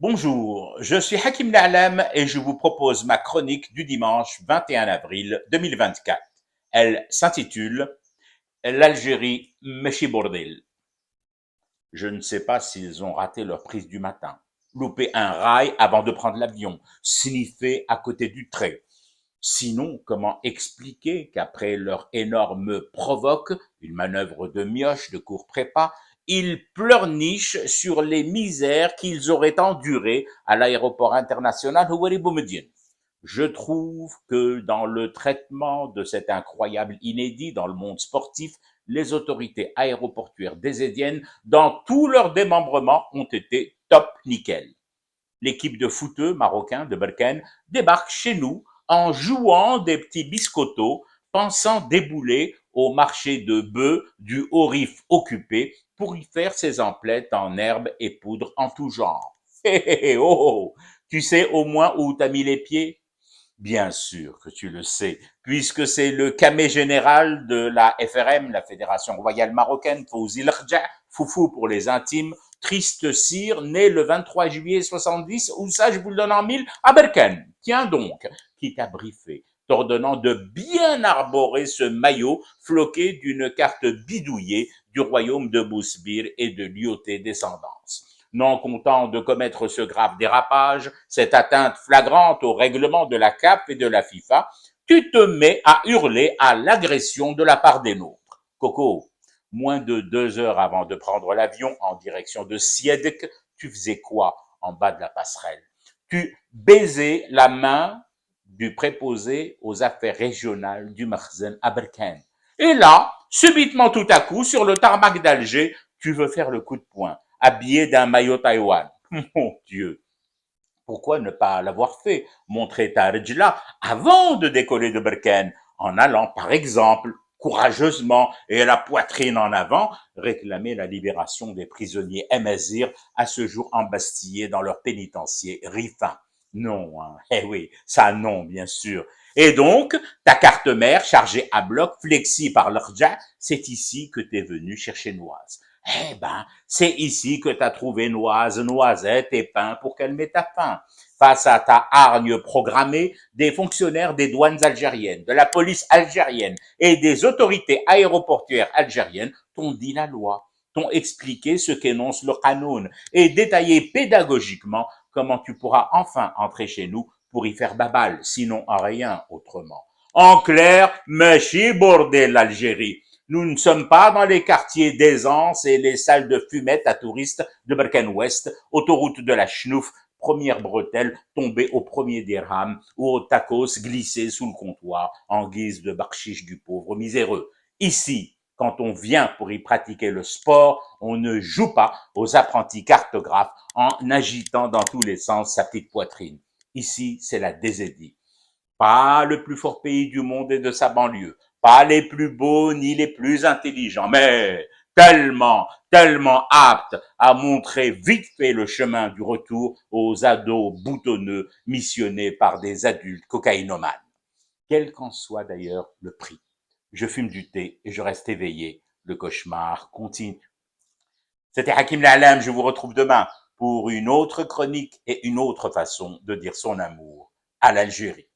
Bonjour, je suis Hakim La'alam et je vous propose ma chronique du dimanche 21 avril 2024. Elle s'intitule L'Algérie Mechi Bordel. Je ne sais pas s'ils ont raté leur prise du matin, loupé un rail avant de prendre l'avion, sniffé à côté du trait. Sinon, comment expliquer qu'après leur énorme provoque, une manœuvre de mioche de court prépa, ils pleurnichent sur les misères qu'ils auraient endurées à l'aéroport international Houari Boumediene. Je trouve que dans le traitement de cet incroyable inédit dans le monde sportif, les autorités aéroportuaires désédiennes, dans tout leur démembrement, ont été top nickel. L'équipe de footeux marocains de Berkane débarque chez nous en jouant des petits biscottos, pensant débouler au marché de bœufs du Haut-Rif occupé pour y faire ses emplettes en herbe et poudre en tout genre. Hé, oh, tu sais au moins où t'as mis les pieds? Bien sûr que tu le sais, puisque c'est le camé général de la FRM, la Fédération royale marocaine, Fawzi Lerja, Foufou pour les intimes, triste cire, né le 23 juillet 70, ou ça je vous le donne en mille, à Berkane. Tiens donc, qui t'a briefé, t'ordonnant de bien arborer ce maillot floqué d'une carte bidouillée du royaume de Bousbir et de Lyoté Descendance. Non content de commettre ce grave dérapage, cette atteinte flagrante au règlement de la CAF et de la FIFA, tu te mets à hurler à l'agression de la part des nôtres. Coco, moins de 2 heures avant de prendre l'avion en direction de Siedek, tu faisais quoi en bas de la passerelle? Tu baisais la main du préposé aux affaires régionales du Makhzen à Berkane. Et là, subitement tout à coup, sur le tarmac d'Alger, tu veux faire le coup de poing habillé d'un maillot Taïwan. Mon Dieu, pourquoi ne pas l'avoir fait? Montrer ta rejla avant de décoller de Berkane, en allant, par exemple, courageusement et la poitrine en avant, réclamer la libération des prisonniers Emazir à ce jour embastillés dans leur pénitencier Rifin. Non, hein. Eh oui, ça non, bien sûr. Et donc, ta carte mère, chargée à bloc, flexie par l'Orja, c'est ici que t'es venu chercher Noise. Eh ben, c'est ici que t'as trouvé Noise, Noisette et pain pour calmer ta faim. Face à ta hargne programmée, des fonctionnaires des douanes algériennes, de la police algérienne et des autorités aéroportuaires algériennes t'ont dit la loi, t'ont expliqué ce qu'énonce le Qanoun et détaillé pédagogiquement comment tu pourras enfin entrer chez nous pour y faire babal, sinon à rien autrement. En clair, Mechi bordel l'Algérie. Nous ne sommes pas dans les quartiers d'aisance et les salles de fumette à touristes de Berkane-Ouest, autoroute de la Schnouf, première bretelle tombée au premier dirham ou au tacos glissé sous le comptoir en guise de bakshish du pauvre miséreux. Ici, quand on vient pour y pratiquer le sport, on ne joue pas aux apprentis cartographes en agitant dans tous les sens sa petite poitrine. Ici, c'est la désédie. Pas le plus fort pays du monde et de sa banlieue, pas les plus beaux ni les plus intelligents, mais tellement apte à montrer vite fait le chemin du retour aux ados boutonneux missionnés par des adultes cocaïnomanes. Quel qu'en soit d'ailleurs le prix. Je fume du thé et je reste éveillé. Le cauchemar continue. C'était Hakim La'alam, je vous retrouve demain pour une autre chronique et une autre façon de dire son amour à l'Algérie.